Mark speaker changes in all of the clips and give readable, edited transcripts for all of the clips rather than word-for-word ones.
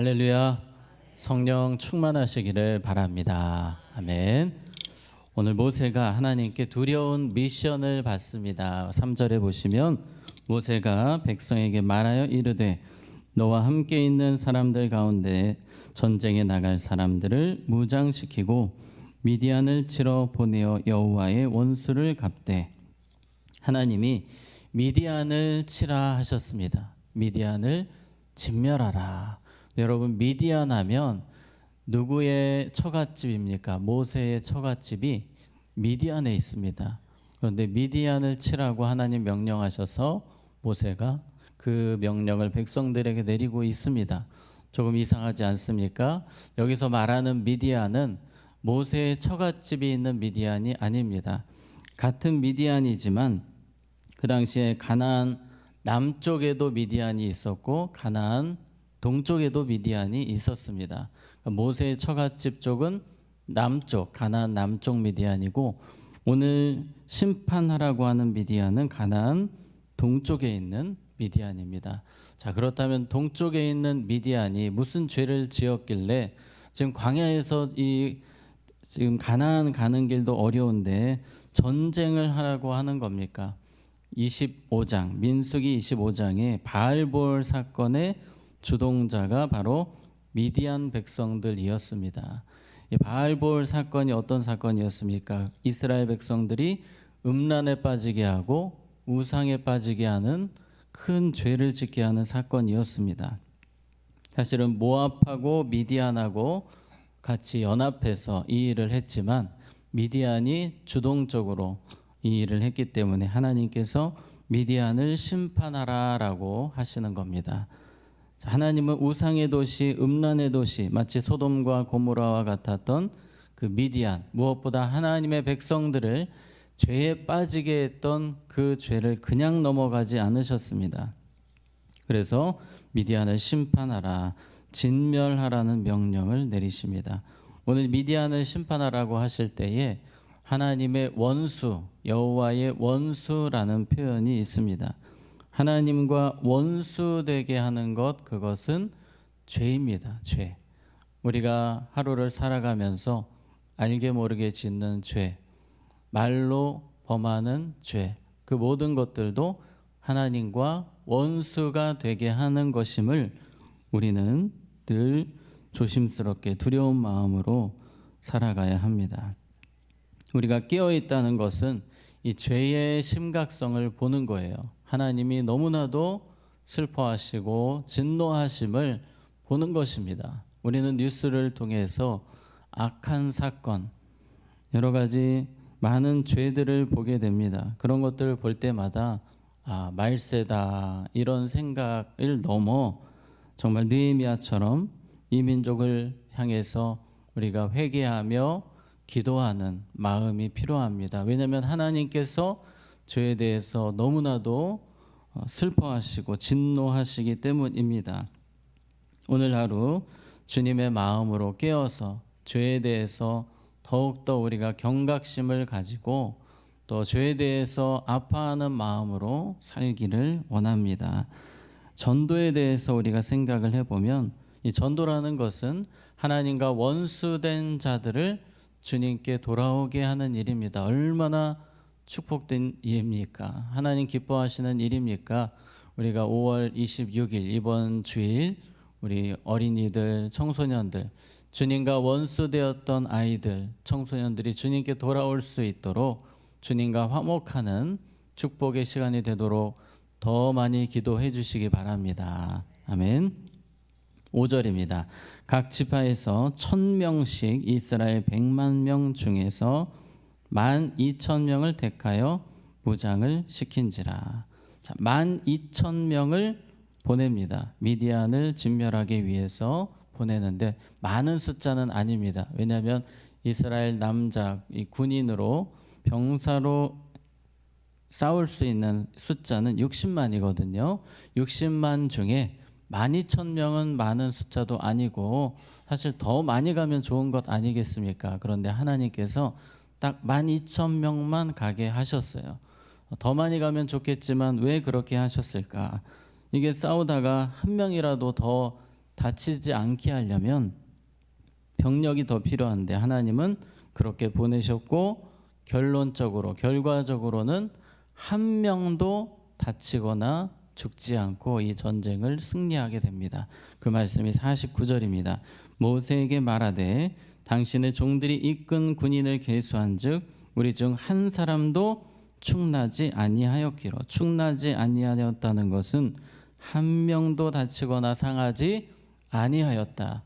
Speaker 1: 할렐루야. 성령 충만하시기를 바랍니다. 아멘. 오늘 모세가 하나님께 두려운 미션을 받습니다. 3절에 보시면 모세가 백성에게 말하여 이르되 너와 함께 있는 사람들 가운데 전쟁에 나갈 사람들을 무장시키고 미디안을 치러 보내어 여호와의 원수를 갚되. 하나님이 미디안을 치라 하셨습니다. 미디안을 진멸하라. 여러분, 미디안 하면 누구의 처갓집입니까? 모세의 처갓집이 미디안에 있습니다. 그런데 미디안을 치라고 하나님 명령하셔서 모세가 그 명령을 백성들에게 내리고 있습니다. 조금 이상하지 않습니까? 여기서 말하는 미디안은 모세의 처갓집이 있는 미디안이 아닙니다. 같은 미디안이지만 그 당시에 가나안 남쪽에도 미디안이 있었고 가나안 동쪽에도 미디안이 있었습니다. 모세의 처갓집 쪽은 남쪽, 가나안 남쪽 미디안이고 오늘 심판하라고 하는 미디안은 가나안 동쪽에 있는 미디안입니다. 자, 그렇다면 동쪽에 있는 미디안이 무슨 죄를 지었길래 지금 광야에서 지금 가나안 가는 길도 어려운데 전쟁을 하라고 하는 겁니까? 25장, 민수기 25장에 바알볼 사건의 주동자가 바로 미디안 백성들이었습니다. 이 바알볼 사건이 어떤 사건이었습니까? 이스라엘 백성들이 음란에 빠지게 하고 우상에 빠지게 하는 큰 죄를 짓게 하는 사건이었습니다. 사실은 모압하고 미디안하고 같이 연합해서 이 일을 했지만 미디안이 주동적으로 이 일을 했기 때문에 하나님께서 미디안을 심판하라라고 하시는 겁니다. 하나님은 우상의 도시, 음란의 도시, 마치 소돔과 고모라와 같았던 그 미디안, 무엇보다 하나님의 백성들을 죄에 빠지게 했던 그 죄를 그냥 넘어가지 않으셨습니다. 그래서 미디안을 심판하라, 진멸하라는 명령을 내리십니다. 오늘 미디안을 심판하라고 하실 때에 하나님의 원수, 여호와의 원수라는 표현이 있습니다. 하나님과 원수되게 하는 것, 그것은 죄입니다. 죄. 우리가 하루를 살아가면서 알게 모르게 짓는 죄, 말로 범하는 죄, 그 모든 것들도 하나님과 원수가 되게 하는 것임을 우리는 늘 조심스럽게 두려운 마음으로 살아가야 합니다. 우리가 깨어 있다는 것은 이 죄의 심각성을 보는 거예요. 하나님이 너무나도 슬퍼하시고 진노하심을 보는 것입니다. 우리는 뉴스를 통해서 악한 사건, 여러 가지 많은 죄들을 보게 됩니다. 그런 것들을 볼 때마다 말세다 이런 생각을 넘어 정말 느헤미야처럼 이 민족을 향해서 우리가 회개하며 기도하는 마음이 필요합니다. 왜냐하면 하나님께서 죄에 대해서 너무나도 슬퍼하시고 진노하시기 때문입니다. 오늘 하루 주님의 마음으로 깨어서 죄에 대해서 더욱더 우리가 경각심을 가지고 또 죄에 대해서 아파하는 마음으로 살기를 원합니다. 전도에 대해서 우리가 생각을 해보면 이 전도라는 것은 하나님과 원수된 자들을 주님께 돌아오게 하는 일입니다. 얼마나 축복된 일입니까? 하나님 기뻐하시는 일입니까? 우리가 5월 26일 이번 주일 우리 어린이들, 청소년들, 주님과 원수되었던 아이들, 청소년들이 주님께 돌아올 수 있도록 주님과 화목하는 축복의 시간이 되도록 더 많이 기도해 주시기 바랍니다. 아멘. 5절입니다. 각 지파에서 1000명씩 이스라엘 100만 명 중에서 12,000명을 택하여 무장을 시킨지라. 자, 12,000명을 보냅니다. 미디안을 진멸하기 위해서 보내는데 많은 숫자는 아닙니다. 왜냐하면 이스라엘 남자 이 군인으로 병사로 싸울 수 있는 숫자는 60만이거든요. 60만 중에 12,000명은 많은 숫자도 아니고 사실 더 많이 가면 좋은 것 아니겠습니까? 그런데 하나님께서 딱 12,000명만 가게 하셨어요. 더 많이 가면 좋겠지만 왜 그렇게 하셨을까? 이게 싸우다가 한 명이라도 더 다치지 않게 하려면 병력이 더 필요한데 하나님은 그렇게 보내셨고 결과적으로는 한 명도 다치거나 죽지 않고 이 전쟁을 승리하게 됩니다. 그 말씀이 49절입니다. 모세에게 말하되 당신의 종들이 이끈 군인을 계수한즉 우리 중 한 사람도 충나지 아니하였기로. 충나지 아니하였다는 것은 한 명도 다치거나 상하지 아니하였다.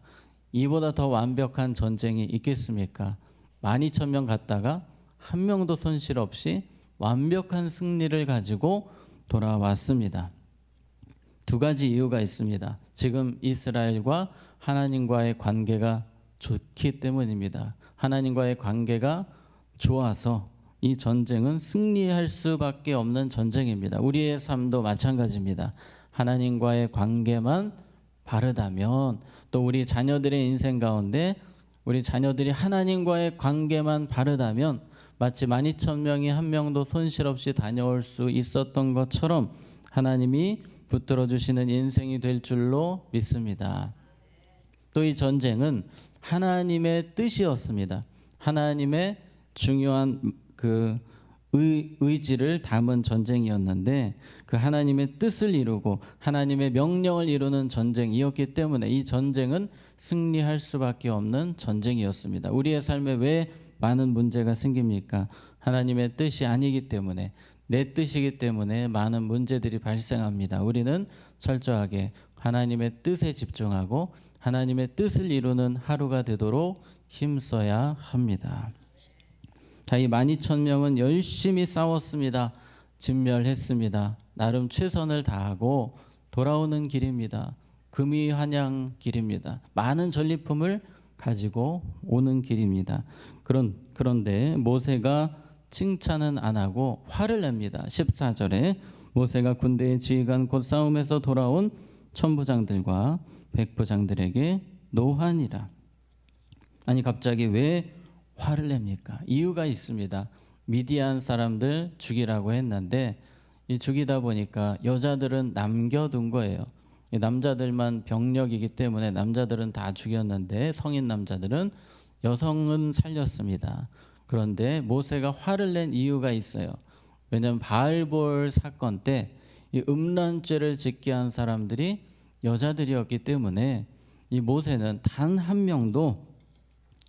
Speaker 1: 이보다 더 완벽한 전쟁이 있겠습니까? 12,000명 갔다가 한 명도 손실 없이 완벽한 승리를 가지고 돌아왔습니다. 두 가지 이유가 있습니다. 지금 이스라엘과 하나님과의 관계가 좋기 때문입니다. 하나님과의 관계가 좋아서 이 전쟁은 승리할 수밖에 없는 전쟁입니다. 우리의 삶도 마찬가지입니다. 하나님과의 관계만 바르다면, 또 우리 자녀들의 인생 가운데 우리 자녀들이 하나님과의 관계만 바르다면 마치 12,000명이 한 명도 손실 없이 다녀올 수 있었던 것처럼 하나님이 붙들어 주시는 인생이 될 줄로 믿습니다. 또 이 전쟁은 하나님의 뜻이었습니다. 하나님의 중요한 그 의지를 담은 전쟁이었는데 그 하나님의 뜻을 이루고 하나님의 명령을 이루는 전쟁이었기 때문에 이 전쟁은 승리할 수밖에 없는 전쟁이었습니다. 우리의 삶에 왜 많은 문제가 생깁니까? 하나님의 뜻이 아니기 때문에, 내 뜻이기 때문에 많은 문제들이 발생합니다. 우리는 철저하게 하나님의 뜻에 집중하고 하나님의 뜻을 이루는 하루가 되도록 힘써야 합니다. 자, 이 12,000명은 열심히 싸웠습니다. 진멸했습니다. 나름 최선을 다하고 돌아오는 길입니다. 금이 환양 길입니다. 많은 전리품을 가지고 오는 길입니다. 그런데 모세가 칭찬은 안 하고 화를 냅니다. 14절에 모세가 군대의 지휘관 곧 싸움에서 돌아온 천부장들과 백부장들에게 노하니라. 아니 갑자기 왜 화를 냅니까? 이유가 있습니다. 미디안 사람들 죽이라고 했는데 이 죽이다 보니까 여자들은 남겨둔 거예요. 남자들만 병력이기 때문에 남자들은 다 죽였는데 성인 남자들은, 여성은 살렸습니다. 그런데 모세가 화를 낸 이유가 있어요. 왜냐하면 바알볼 사건 때 이 음란죄를 짓게 한 사람들이 여자들이었기 때문에 이 모세는 단 한 명도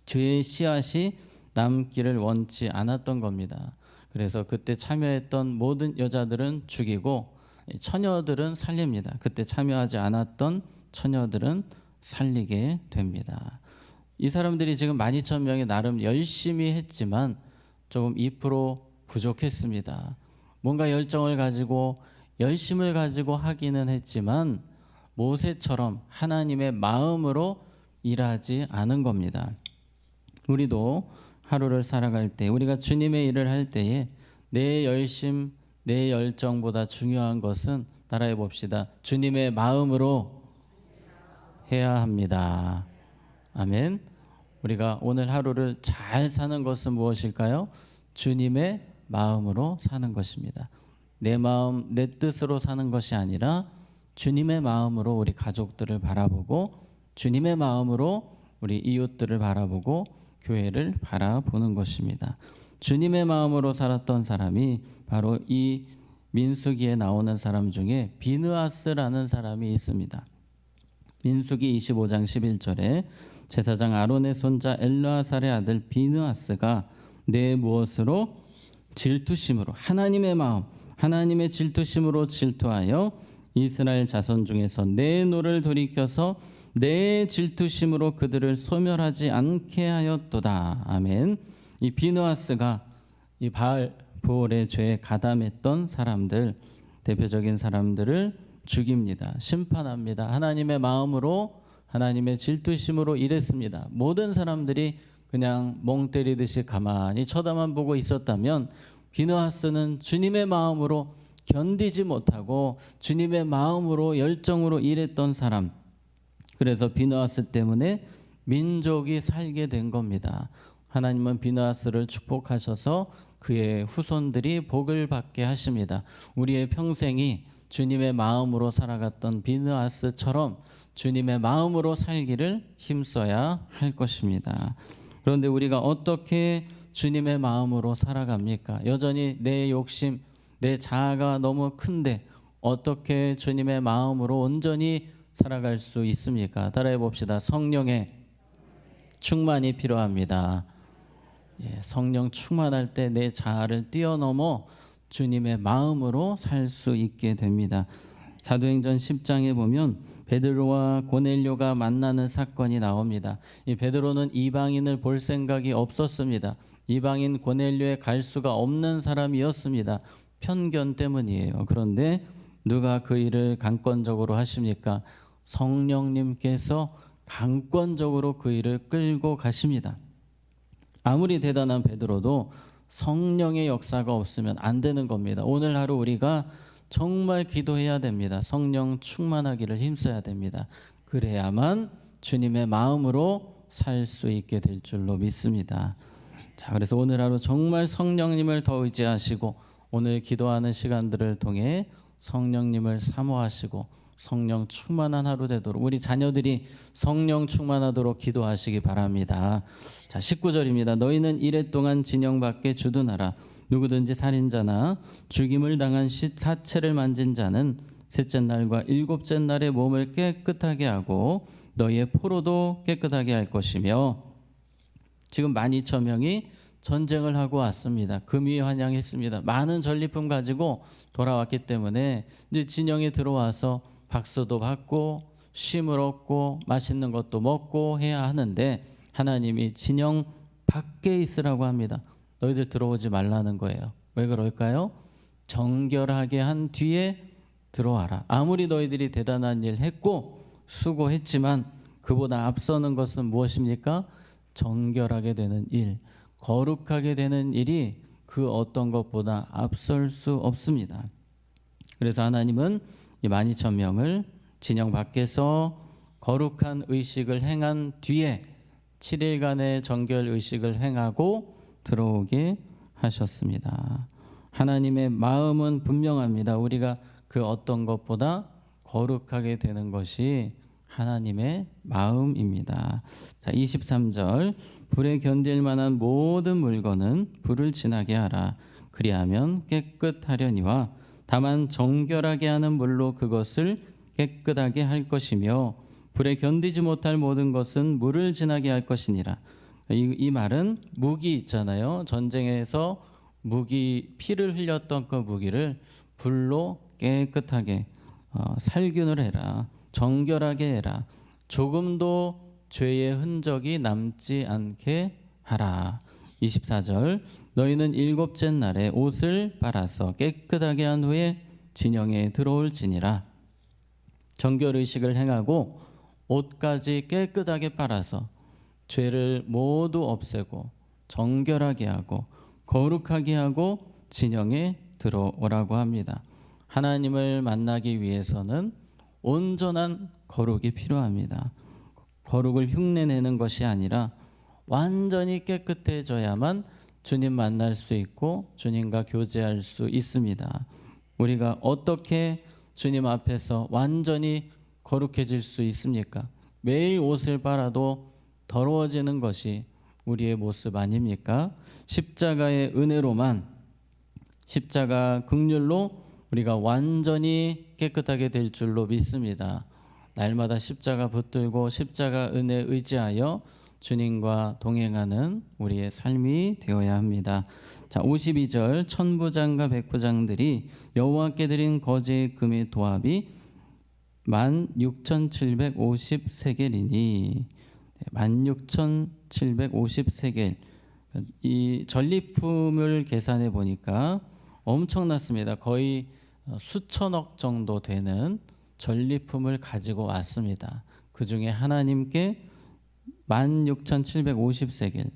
Speaker 1: 죄의 씨앗이 남기를 원치 않았던 겁니다. 그래서 그때 참여했던 모든 여자들은 죽이고 처녀들은 살립니다. 그때 참여하지 않았던 처녀들은 살리게 됩니다. 이 사람들이 지금 12,000명이 나름 열심히 했지만 조금 2% 부족했습니다. 뭔가 열정을 가지고 열심을 가지고 하기는 했지만 모세처럼 하나님의 마음으로 일하지 않은 겁니다. 우리도 하루를 살아갈 때, 우리가 주님의 일을 할 때에 내 열심, 내 열정보다 중요한 것은, 따라해 봅시다. 주님의 마음으로 해야 합니다. 아멘. 우리가 오늘 하루를 잘 사는 것은 무엇일까요? 주님의 마음으로 사는 것입니다. 내 마음, 내 뜻으로 사는 것이 아니라 주님의 마음으로 우리 가족들을 바라보고 주님의 마음으로 우리 이웃들을 바라보고 교회를 바라보는 것입니다. 주님의 마음으로 살았던 사람이 바로 이 민수기에 나오는 사람 중에 비느하스라는 사람이 있습니다. 민수기 25장 11절에 제사장 아론의 손자 엘르아살의 아들 비느하스가 내 무엇으로? 질투심으로, 하나님의 마음, 하나님의 질투심으로 질투하여 이스라엘 자손 중에서 내 노를 돌이켜서 내 질투심으로 그들을 소멸하지 않게 하였도다. 아멘. 이 비느하스가 이 바알볼의 죄에 가담했던 사람들, 대표적인 사람들을 죽입니다. 심판합니다. 하나님의 마음으로, 하나님의 질투심으로 일했습니다. 모든 사람들이 그냥 멍 때리듯이 가만히 쳐다만 보고 있었다면 비느하스는 주님의 마음으로 견디지 못하고 주님의 마음으로 열정으로 일했던 사람, 그래서 비느하스 때문에 민족이 살게 된 겁니다. 하나님은 비느하스를 축복하셔서 그의 후손들이 복을 받게 하십니다. 우리의 평생이 주님의 마음으로 살아갔던 비느하스처럼 주님의 마음으로 살기를 힘써야 할 것입니다. 그런데 우리가 어떻게 주님의 마음으로 살아갑니까? 여전히 내 욕심, 내 자아가 너무 큰데 어떻게 주님의 마음으로 온전히 살아갈 수 있습니까? 따라해 봅시다. 성령의 충만이 필요합니다. 성령 충만할 때 내 자아를 뛰어넘어 주님의 마음으로 살 수 있게 됩니다. 사도행전 10장에 보면 베드로와 고넬료가 만나는 사건이 나옵니다. 이 베드로는 이방인을 볼 생각이 없었습니다. 이방인 고넬료에 갈 수가 없는 사람이었습니다. 편견 때문이에요. 그런데 누가 그 일을 강권적으로 하십니까? 성령님께서 강권적으로 그 일을 끌고 가십니다. 아무리 대단한 베드로도 성령의 역사가 없으면 안 되는 겁니다. 오늘 하루 우리가 정말 기도해야 됩니다. 성령 충만하기를 힘써야 됩니다. 그래야만 주님의 마음으로 살 수 있게 될 줄로 믿습니다. 자, 그래서 오늘 하루 정말 성령님을 더 의지하시고 오늘 기도하는 시간들을 통해 성령님을 사모하시고 성령 충만한 하루 되도록 우리 자녀들이 성령 충만하도록 기도하시기 바랍니다. 자, 19절입니다. 너희는 이레 동안 진영 밖에 주둔하라. 누구든지 살인자나 죽임을 당한 사체를 만진 자는 셋째 날과 일곱째 날에 몸을 깨끗하게 하고 너희의 포로도 깨끗하게 할 것이며. 지금 12,000명이 전쟁을 하고 왔습니다. 금이 환영했습니다. 많은 전리품 가지고 돌아왔기 때문에 이제 진영에 들어와서 박수도 받고 쉼을 얻고 맛있는 것도 먹고 해야 하는데 하나님이 진영 밖에 있으라고 합니다. 너희들 들어오지 말라는 거예요. 왜 그럴까요? 정결하게 한 뒤에 들어와라. 아무리 너희들이 대단한 일 했고 수고했지만 그보다 앞서는 것은 무엇입니까? 정결하게 되는 일, 거룩하게 되는 일이 그 어떤 것보다 앞설 수 없습니다. 그래서 하나님은 이 12,000명을 진영 밖에서 거룩한 의식을 행한 뒤에 7일간의 정결 의식을 행하고 들어오게 하셨습니다. 하나님의 마음은 분명합니다. 우리가 그 어떤 것보다 거룩하게 되는 것이 하나님의 마음입니다. 자, 23절 불에 견딜 만한 모든 물건은 불을 지나게 하라. 그리하면 깨끗하려니와 다만 정결하게 하는 물로 그것을 깨끗하게 할 것이며 불에 견디지 못할 모든 것은 물을 지나게 할 것이니라. 이 말은 무기 있잖아요. 전쟁에서 무기, 피를 흘렸던 그 무기를 불로 깨끗하게 살균을 해라. 정결하게 해라. 조금도 죄의 흔적이 남지 않게 하라. 24절 너희는 일곱째 날에 옷을 빨아서 깨끗하게 한 후에 진영에 들어올지니라. 정결의식을 행하고 옷까지 깨끗하게 빨아서 죄를 모두 없애고 정결하게 하고 거룩하게 하고 진영에 들어오라고 합니다. 하나님을 만나기 위해서는 온전한 거룩이 필요합니다. 거룩을 흉내내는 것이 아니라 완전히 깨끗해져야만 주님 만날 수 있고 주님과 교제할 수 있습니다. 우리가 어떻게 주님 앞에서 완전히 거룩해질 수 있습니까? 매일 옷을 빨아도 더러워지는 것이 우리의 모습 아닙니까? 십자가의 은혜로만, 십자가 긍휼로 우리가 완전히 깨끗하게 될 줄로 믿습니다. 날마다 십자가 붙들고 십자가 은혜 의지하여 주님과 동행하는 우리의 삶이 되어야 합니다. 자, 52절 천부장과 백부장들이 여호와께 드린 거제 금의 도합이 16,750세겔이니 16,750세겔. 이 전리품을 계산해 보니까 엄청났습니다. 거의 수천억 정도 되는 전리품을 가지고 왔습니다. 그 중에 하나님께 16,750세겔,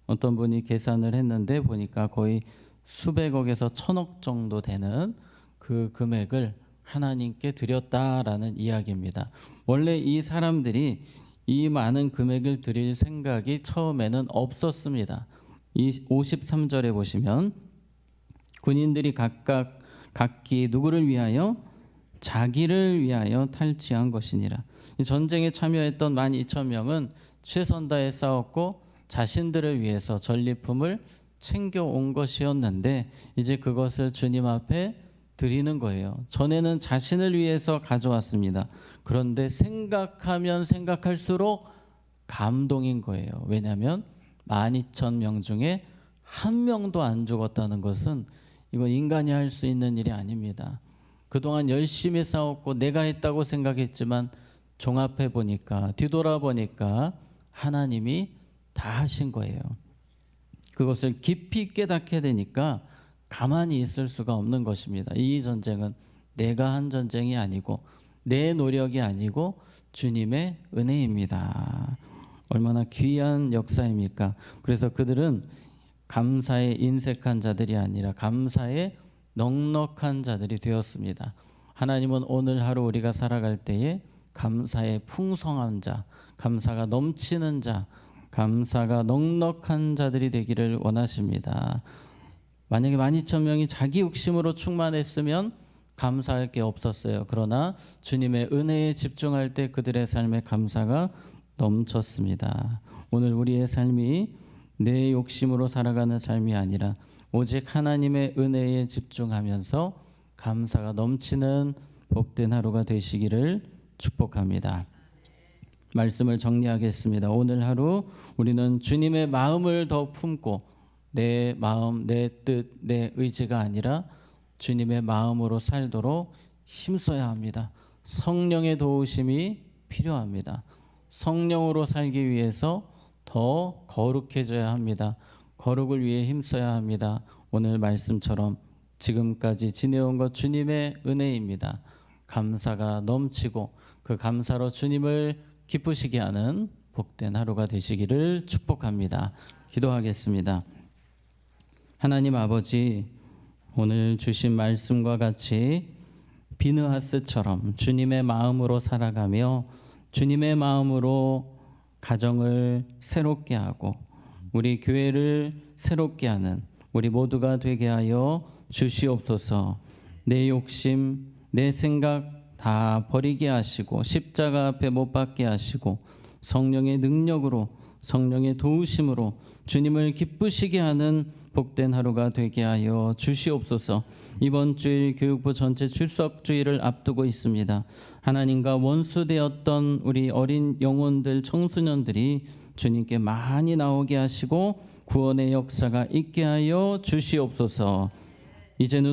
Speaker 1: 어떤 분이 계산을 했는데 보니까 거의 수백억에서 천억 정도 되는 그 금액을 하나님께 드렸다라는 이야기입니다. 원래 이 사람들이 이 많은 금액을 드릴 생각이 처음에는 없었습니다. 이 53절에 보시면 군인들이 각기 누구를 위하여? 자기를 위하여 탈취한 것이니라. 이 전쟁에 참여했던 12,000명은 최선 다해 싸웠고 자신들을 위해서 전리품을 챙겨온 것이었는데 이제 그것을 주님 앞에 드리는 거예요. 전에는 자신을 위해서 가져왔습니다. 그런데 생각하면 생각할수록 감동인 거예요. 왜냐하면 12,000명 중에 한 명도 안 죽었다는 것은 이건 인간이 할 수 있는 일이 아닙니다. 그동안 열심히 싸웠고 내가 했다고 생각했지만 종합해 보니까, 뒤돌아보니까 하나님이 다 하신 거예요. 그것을 깊이 깨닫게 되니까 가만히 있을 수가 없는 것입니다. 이 전쟁은 내가 한 전쟁이 아니고 내 노력이 아니고 주님의 은혜입니다. 얼마나 귀한 역사입니까? 그래서 그들은 감사에 인색한 자들이 아니라 감사에 넉넉한 자들이 되었습니다. 하나님은 오늘 하루 우리가 살아갈 때에 감사에 풍성한 자, 감사가 넘치는 자, 감사가 넉넉한 자들이 되기를 원하십니다. 만약에 12,000명이 자기 욕심으로 충만했으면 감사할 게 없었어요. 그러나 주님의 은혜에 집중할 때 그들의 삶에 감사가 넘쳤습니다. 오늘 우리의 삶이 내 욕심으로 살아가는 삶이 아니라 오직 하나님의 은혜에 집중하면서 감사가 넘치는 복된 하루가 되시기를 축복합니다. 말씀을 정리하겠습니다. 오늘 하루 우리는 주님의 마음을 더 품고 내 마음, 내 뜻, 내 의지가 아니라 주님의 마음으로 살도록 힘써야 합니다. 성령의 도우심이 필요합니다. 성령으로 살기 위해서 더 거룩해져야 합니다. 거룩을 위해 힘써야 합니다. 오늘 말씀처럼 지금까지 지내온 것 주님의 은혜입니다. 감사가 넘치고 그 감사로 주님을 기쁘시게 하는 복된 하루가 되시기를 축복합니다. 기도하겠습니다. 하나님 아버지, 오늘 주신 말씀과 같이 비느하스처럼 주님의 마음으로 살아가며 주님의 마음으로 가정을 새롭게 하고 우리 교회를 새롭게 하는 우리 모두가 되게 하여 주시옵소서. 내 욕심, 내 생각 다 버리게 하시고 십자가 앞에 못 박게 하시고 성령의 능력으로, 성령의 도우심으로 주님을 기쁘시게 하는 복된 하루가 되게 하여 주시옵소서. 이번 주일 교육부 전체 출석주일을 앞두고 있습니다. 하나님과 원수되었던 우리 어린 영혼들, 청소년들이 주님께 많이 나오게 하시고 구원의 역사가 있게 하여 주시옵소서. 이제는